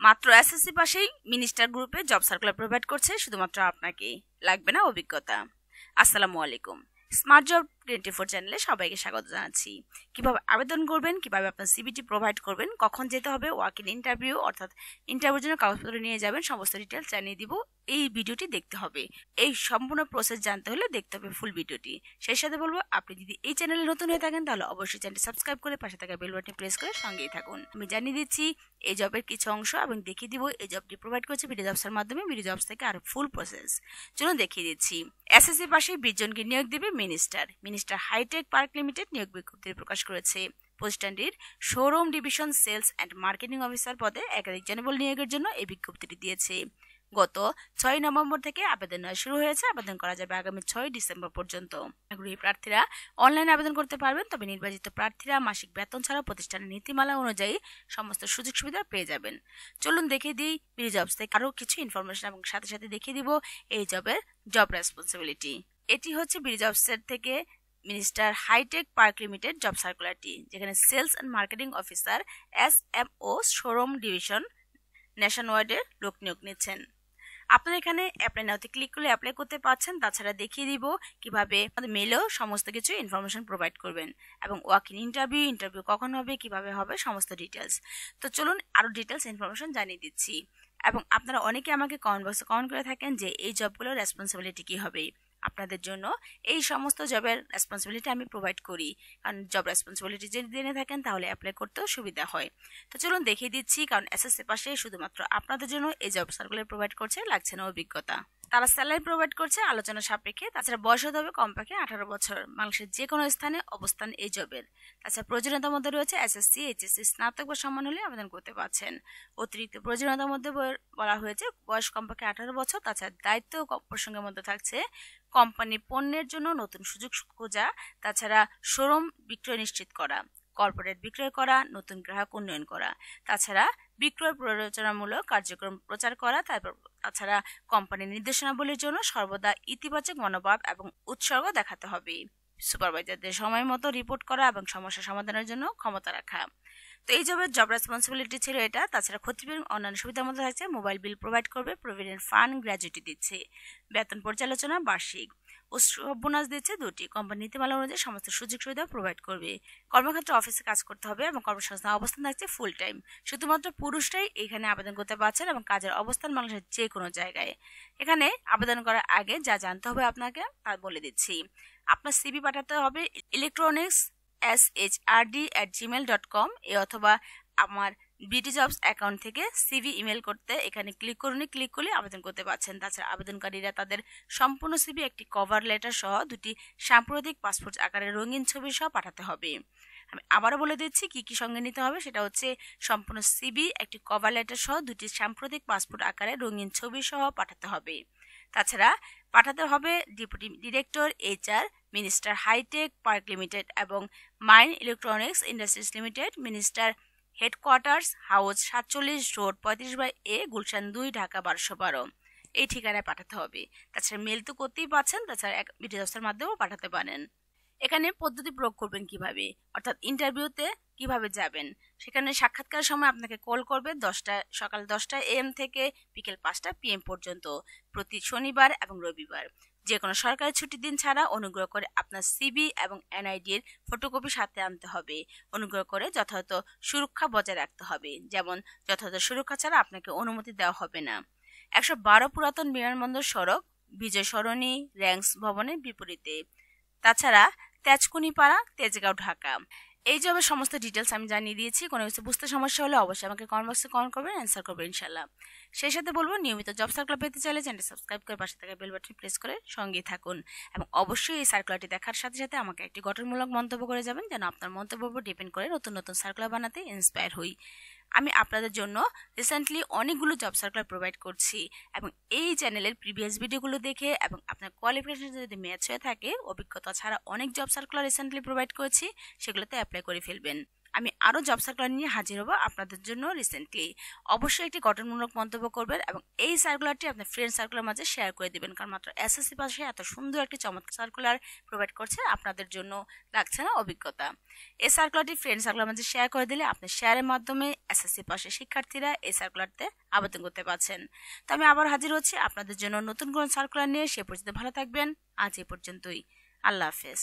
মাত্র এসএসসি পাশেই মিনিস্টার গ্রুপে জব সার্কুলার প্রোভাইড করছে শুধুমাত্র আপনাকে, লাগবে না অভিজ্ঞতা। আসসালামু আলাইকুম, স্মার্ট জব 24 চ্যানেলে সবাইকে স্বাগত জানাচ্ছি। কিভাবে আবেদন করবেন, কিভাবে আপনার সিভিটি প্রোভাইড করবেন, কখন যেতে হবে, ওয়াক ইন ইন্টারভিউ অর্থাৎ ইন্টারভিউর জন্য কাগজপত্র নিয়ে যাবেন, সমস্ত ডিটেলস জানিয়ে দিব। এই ভিডিওটি দেখতে হবে। এই সম্পূর্ণ প্রসেস জানতে হলে দেখতে হবে ফুল ভিডিওটি। সেই সাথে বলবো, আপনি যদি এই চ্যানেলে নতুন হয়ে থাকেন তাহলে অবশ্যই চ্যানেলটি সাবস্ক্রাইব করে পাশে থাকা বেল বাটন প্রেস করে সঙ্গেই থাকুন। আমি জানিয়ে দিচ্ছি এই জবের কিছু অংশ এবং দেখিয়ে দিব এই জবটি প্রোভাইড করছে বিডি জবসের মাধ্যমে। বিডি জবস থেকে আর ফুল প্রসেস চলুন দেখিয়ে দিচ্ছি। এসএসসি পাশে 20 জনকে নিয়োগ দেবে মিনিস্টার হাইটেক পার্ক লিমিটেড নিয়োগ বিজ্ঞপ্তি প্রকাশ করেছে। প্রতিষ্ঠানটির showroom division sales and marketing officer পদে একাধিক জনবল নিয়োগের জন্য এই বিজ্ঞপ্তিটি দিয়েছে। গত 6 নভেম্বর থেকে আবেদন শুরু হয়েছে। আবেদন করা যাবে আগামী 6 ডিসেম্বর পর্যন্ত। আগ্রহী প্রার্থীরা অনলাইনে আবেদন করতে পারবেন, তবে নির্বাচিত প্রার্থীরা মাসিক বেতন ছাড়া প্রতিষ্ঠানের নীতিমালা অনুযায়ী সমস্ত সুযোগ সুবিধা পেয়ে যাবেন। চলুন দেখিয়ে দিই বিডি জবস থেকে আরও কিছু ইনফরমেশন এবং সাথে সাথে দেখিয়ে দিব এই জবের জব রেসপন্সিবিলিটি। এটি হচ্ছে বিডি জবসের থেকে Minister hi tech park limited job সার্কুলারটি, যেখানে sales and marketing officer SMO showroom division ন্যাশন ওয়াইডের লোক নিয়োগ নিচ্ছেন। আপনারা এখানে অ্যাপ্লাই নাওতে ক্লিক করলে অ্যাপ্লাই করতে পারছেন। তাছাড়া দেখিয়ে দিব কিভাবে আমাদের মেলেও সমস্ত কিছু ইনফরমেশন প্রোভাইড করবেন এবং ওয়াক ইন ইন্টারভিউ কখন হবে, কিভাবে হবে, সমস্ত ডিটেলস। তো চলুন আরও ডিটেলস ইনফরমেশন জানিয়ে দিচ্ছি। এবং আপনারা অনেকে আমাকে কমেন্ট বক্সে কমেন্ট করে থাকেন যে এই জবগুলোর রেসপন্সিবিলিটি কী হবে। আপনাদের জন্য এই সমস্ত জবের রেসপন্সিবিলিটি আমি প্রোভাইড করি, কারণ জব রেসপন্সিবিলিটি যদি জেনে থাকেন তাহলে অ্যাপ্লাই করতেও সুবিধা হয়। তো চলুন দেখিয়ে দিচ্ছি, কারণ এসএসসি পাশে শুধুমাত্র আপনাদের জন্য এই জব সার্কুলার প্রোভাইড করছে, লাগছে না অভিজ্ঞতা। তারা স্যালারি প্রোভাইড করছে আলোচনা সাপেক্ষে। তাছাড়া বয়স হতে হবে কমপক্ষে 18 বছর, বাংলাদেশের যে কোনো স্থানে অবস্থান এই জবের। তাছাড়া প্রয়োজনীয়তার মধ্যে রয়েছে এসএসসি এইচএসসি স্নাতক বা সমান হলে আবেদন করতে পারছেন। অতিরিক্ত প্রয়োজনীয়তার মধ্যে বলা হয়েছে বয়স কমপক্ষে 18 বছর। তাছাড়া দায়িত্ব প্রসঙ্গের মধ্যে থাকছে কোম্পানি পণ্যের জন্য নতুন সুযোগ খোঁজা, তাছাড়া শোরুম বিক্রয় নিশ্চিত করা, কর্পোরেট বিক্রয় করা, নতুন গ্রাহক উন্নয়ন করা, তাছাড়া বিক্রয় প্ররোচনামূলক কার্যক্রম প্রচার করা, তাছাড়া কোম্পানির নির্দেশনাবলীর জন্য সর্বদা ইতিবাচক মনোভাব এবং উৎসর্গ দেখাতে হবে। সুপারভাইজারদের সময় মতো রিপোর্ট করা এবং সমস্যা সমাধানের জন্য ক্ষমতা রাখা। তো এই জব রেসপন্সিবিলিটি ছিল এটা। তাছাড়া ক্ষতিপূরণ অন্যান্য সুবিধার মধ্যে থাকছে মোবাইল বিল প্রোভাইড করবে, প্রভিডেন্ট ফান্ড গ্র্যাচুইটি দিচ্ছে, বেতন পর্যালোচনা বার্ষিক, উৎসব বোনাস দিচ্ছে 2টি, কোম্পানি নীতিমালা অনুযায়ী সমস্ত সুযোগ সুবিধা প্রোভাইড করবে। কর্মক্ষেত্রে অফিসে কাজ করতে হবে এবং কর্মসংস্থান অবস্থান থাকছে ফুল টাইম। শুধুমাত্র পুরুষরাই এখানে আবেদন করতে পারছেন এবং কাজের অবস্থান বাংলাদেশের যে কোনো জায়গায়। এখানে আবেদন করার আগে যা জানতে হবে আপনাকে তা বলে দিচ্ছি। আপনার সিভি পাঠাতে হবে electronics@gmail.com অথবা আমার বিডি জবস অ্যাকাউন্ট থেকে সিভি ইমেল করতে এখানে ক্লিক করলে আবেদন করতে পারছেন। তাছাড়া আবেদনকারীরা তাদের সম্পূর্ণ সিভি, একটি কভার লেটার সহ 2টি সাম্প্রতিক পাসপোর্ট আকারের রঙিন ছবি সহ পাঠাতে হবে। আমি আবারও বলে দিচ্ছি কি কি সঙ্গে নিতে হবে। সেটা হচ্ছে সম্পূর্ণ সিভি, একটি কভার লেটার সহ 2টি সাম্প্রতিক পাসপোর্ট আকারের রঙিন ছবি সহ পাঠাতে হবে। তাছাড়া পাঠাতে হবে deputy director HR Minister hi tech park limited এবং Myone electronics industries limited, Minister headquarters house 47 road 35/A Gulshan 2 Dhaka 1212 এই ঠিকানায় পাঠাতে হবে। তাছাড়া মেল তো করতেই পারছেন, তাছাড়া বিডি জবসের মাধ্যমেও পাঠাতে পারেন। এখানে পদ্ধতি প্রয়োগ করবেন কিভাবে, অর্থাৎ ইন্টারভিউতে কিভাবে যাবেন। সেখানে সাক্ষাৎকারের সময় আপনাকে কল করবে সকাল 10টা AM থেকে বিকেল 5টা PM পর্যন্ত, প্রতি শনিবার এবং রবিবার। যে কোনো সরকারি ছুটির দিন ছাড়া অনুগ্রহ করে আপনার সিভি এবং NID-র ফটোকপি সাথে আনতে হবে। অনুগ্রহ করে যথাযথ সুরক্ষা বজায় রাখতে হবে, যেমন যথাযথ সুরক্ষা ছাড়া আপনাকে অনুমতি দেওয়া হবে না। 112 পুরাতন বিমানবন্দর সড়ক, বিজয় সরণি, র্যাংস ভবনের বিপরীতে। তাছাড়া তেজকুনিপাড়া, তেজগাঁও, ঢাকা। এই জবের সমস্ত ডিটেলস আমি জানিয়ে দিয়েছি। কোনো কিছু বুঝতে সমস্যা হলে অবশ্যই আমাকে কমেন্ট বক্সে কমেন্ট করবেন, অ্যান্সার করবেন ইনশাল্লাহ। সেই সাথে বলবো, নিয়মিত জব সার্কুলার পেতে চাইলে চ্যানেলটি সাবস্ক্রাইব করে পাশে থাকা বেল বাটন প্রেস করে সঙ্গেই থাকুন এবং অবশ্যই এই সার্কুলারটি দেখার সাথে সাথে আমাকে একটি গঠনমূলক মন্তব্য করে যাবেন, যেন আপনার মন্তব্যের উপর ডিপেন্ড করে নতুন নতুন সার্কুলার বানাতে ইন্সপায়ার হই। আমি আপনাদের জন্য রিসেন্টলি অনেকগুলো জব সার্কুলার প্রোভাইড করছি এবং এই চ্যানেলের প্রিভিয়াস ভিডিওগুলো দেখে এবং আপনার কোয়ালিফিকেশন যদি ম্যাচ হয়ে থাকে, অভিজ্ঞতা ছাড়া অনেক জব সার্কুলার রিসেন্টলি প্রোভাইড করেছি, সেগুলোতে অ্যাপ্লাই করে ফেলবেন। আমি আরও জব সার্কুলার নিয়ে হাজির হব আপনাদের জন্য রিসেন্টলি। অবশ্যই একটি গঠনমূলক মন্তব্য করবেন এবং এই সার্কুলারটি আপনার ফ্রেন্ড সার্কুলার মাঝে শেয়ার করে দিবেন, কারণ মাত্র এসএসসি পাশে এত সুন্দর একটি চমৎকার সার্কুলার প্রোভাইড করছে, আপনাদের জন্য লাগছে না অভিজ্ঞতা। এই সার্কুলারটি ফ্রেন্ড সার্কুলার মাঝে শেয়ার করে দিলে আপনি শেয়ারের মাধ্যমে এসএসসি পাশে শিক্ষার্থীরা এই সার্কুলারতে আবেদন করতে পারছেন। তো আমি আবার হাজির হচ্ছি আপনাদের জন্য নতুন কোন সার্কুলার নিয়ে। সে পর্যন্ত ভালো থাকবেন। আজ এই পর্যন্তই। আল্লাহ হাফেজ।